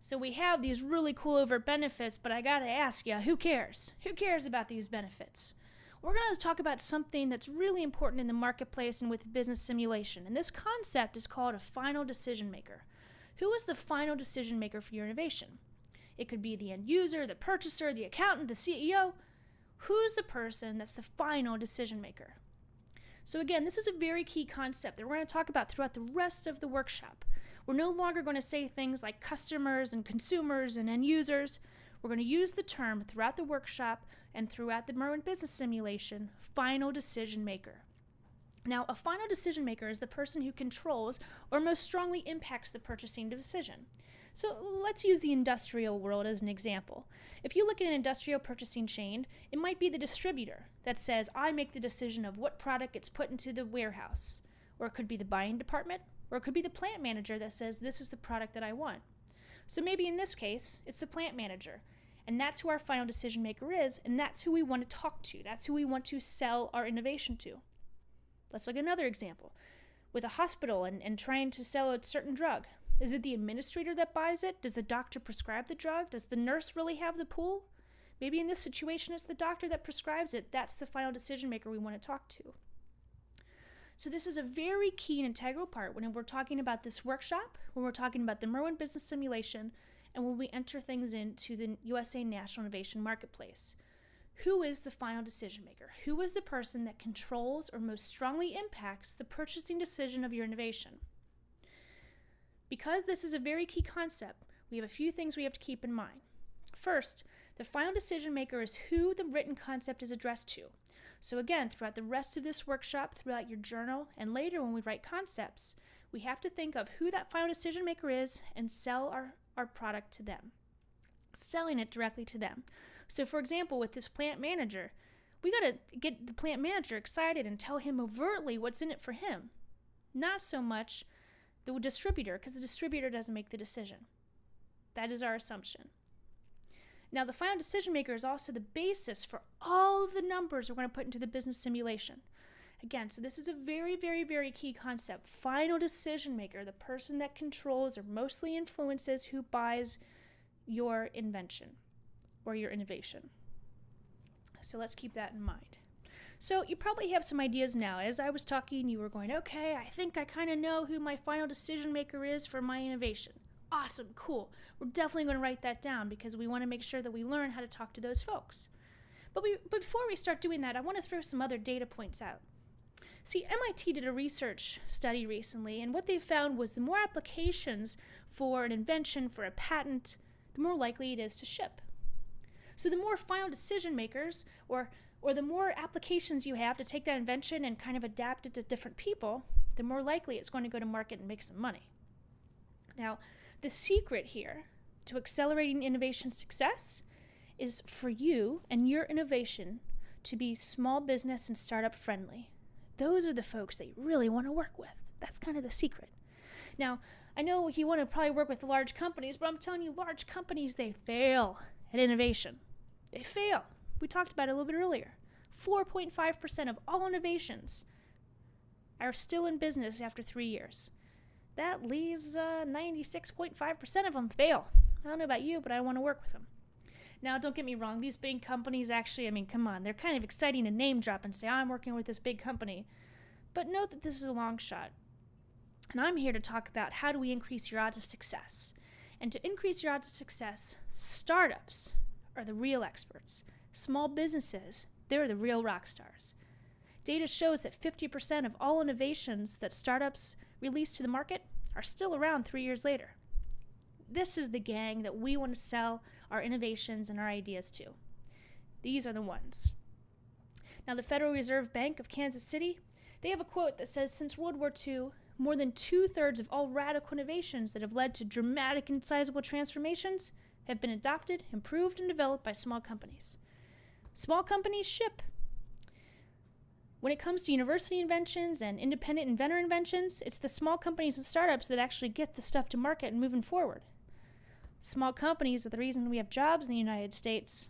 So we have these really cool overt benefits, but I gotta ask you, who cares? Who cares about these benefits? We're gonna talk about something that's really important in the marketplace and with business simulation, and this concept is called a final decision maker. Who is the final decision maker for your innovation? It could be the end user, the purchaser, the accountant, the CEO. Who's the person that's the final decision maker? So again, this is a very key concept that we're going to talk about throughout the rest of the workshop. We're no longer going to say things like customers and consumers and end users. We're going to use the term throughout the workshop and throughout the Merwyn business simulation, final decision maker. Now, a final decision maker is the person who controls or most strongly impacts the purchasing decision. So let's use the industrial world as an example. If you look at an industrial purchasing chain, it might be the distributor that says, I make the decision of what product gets put into the warehouse. Or it could be the buying department, or it could be the plant manager that says, this is the product that I want. So maybe in this case, it's the plant manager. And that's who our final decision maker is, and that's who we want to talk to. That's who we want to sell our innovation to. Let's look at another example. With a hospital and trying to sell a certain drug. Is it the administrator that buys it? Does the doctor prescribe the drug? Does the nurse really have the pool? Maybe in this situation, it's the doctor that prescribes it. That's the final decision maker we want to talk to. So this is a very key and integral part when we're talking about this workshop, when we're talking about the Merwyn business simulation, and when we enter things into the USA National Innovation Marketplace. Who is the final decision maker? Who is the person that controls or most strongly impacts the purchasing decision of your innovation? Because this is a very key concept, we have a few things we have to keep in mind. First, the final decision maker is who the written concept is addressed to. So again, throughout the rest of this workshop, throughout your journal, and later when we write concepts, we have to think of who that final decision maker is and sell our product to them. Selling it directly to them. So for example, with this plant manager, we got to get the plant manager excited and tell him overtly what's in it for him. Not so much the distributor, because the distributor doesn't make the decision. That is our assumption. Now, the final decision maker is also the basis for all of the numbers we're going to put into the business simulation. Again, so this is a very, very, very key concept. Final decision maker, the person that controls or mostly influences who buys your invention or your innovation. So let's keep that in mind. So you probably have some ideas now. As I was talking, you were going, okay, I think I kind of know who my final decision maker is for my innovation. Awesome, cool. We're definitely going to write that down because we want to make sure that we learn how to talk to those folks. But before we start doing that, I want to throw some other data points out. See, MIT did a research study recently, and what they found was the more applications for an invention, for a patent, the more likely it is to ship. So the more final decision makers, or the more applications you have to take that invention and kind of adapt it to different people, the more likely it's going to go to market and make some money. Now, the secret here to accelerating innovation success is for you and your innovation to be small business and startup friendly. Those are the folks that you really want to work with. That's kind of the secret. Now, I know you want to probably work with large companies, but I'm telling you, large companies, they fail at innovation. They fail. We talked about it a little bit earlier. 4.5% of all innovations are still in business after 3 years. That leaves 96.5% of them fail. I don't know about you, but I want to work with them. Now, don't get me wrong. These big companies actually, come on, they're kind of exciting to name drop and say, I'm working with this big company. But note that this is a long shot. And I'm here to talk about how do we increase your odds of success. And to increase your odds of success, startups are the real experts. Small businesses, they're the real rock stars. Data shows that 50% of all innovations that startups release to the market are still around 3 years later. This is the gang that we want to sell our innovations and our ideas to. These are the ones. Now, the Federal Reserve Bank of Kansas City, they have a quote that says, since World War II, more than 2/3 of all radical innovations that have led to dramatic and sizable transformations have been adopted, improved, and developed by small companies. Small companies ship. When it comes to university inventions and independent inventor inventions, it's the small companies and startups that actually get the stuff to market and moving forward. Small companies are the reason we have jobs in the United States.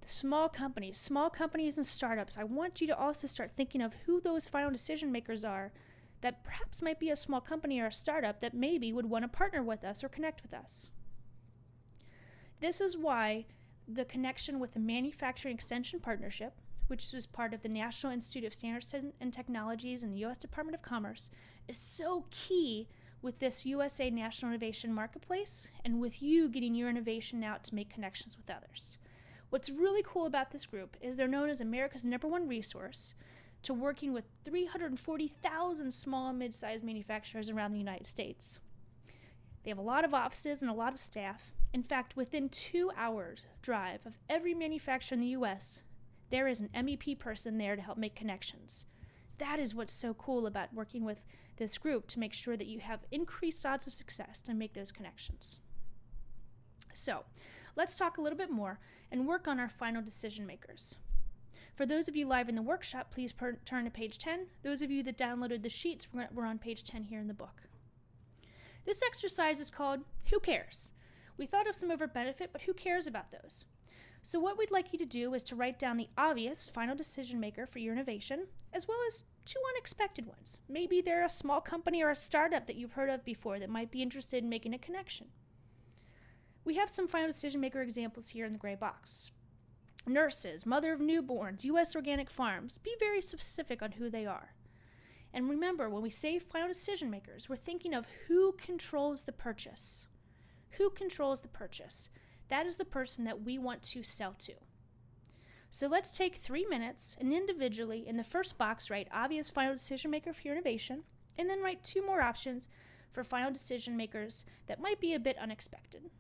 The small companies and startups, I want you to also start thinking of who those final decision makers are that perhaps might be a small company or a startup that maybe would want to partner with us or connect with us. This is why the connection with the Manufacturing Extension Partnership, which is part of the National Institute of Standards and Technologies and the U.S. Department of Commerce, is so key with this USA National Innovation Marketplace and with you getting your innovation out to make connections with others. What's really cool about this group is they're known as America's #1 resource to working with 340,000 small and mid-sized manufacturers around the United States. They have a lot of offices and a lot of staff. In fact, within 2 hours drive of every manufacturer in the U.S., there is an MEP person there to help make connections. That is what's so cool about working with this group, to make sure that you have increased odds of success to make those connections. So, let's talk a little bit more and work on our final decision makers. For those of you live in the workshop, please turn to page 10. Those of you that downloaded the sheets, we're on page 10 here in the book. This exercise is called Who Cares? We thought of some of our benefit, but who cares about those? So what we'd like you to do is to write down the obvious final decision maker for your innovation, as well as 2 unexpected ones. Maybe they're a small company or a startup that you've heard of before that might be interested in making a connection. We have some final decision maker examples here in the gray box. Nurses, mother of newborns, U.S. organic farms. Be very specific on who they are. And remember, when we say final decision makers, we're thinking of who controls the purchase. Who controls the purchase? That is the person that we want to sell to. So let's take 3 minutes and individually in the first box write obvious final decision maker for your innovation, and then write 2 more options for final decision makers that might be a bit unexpected.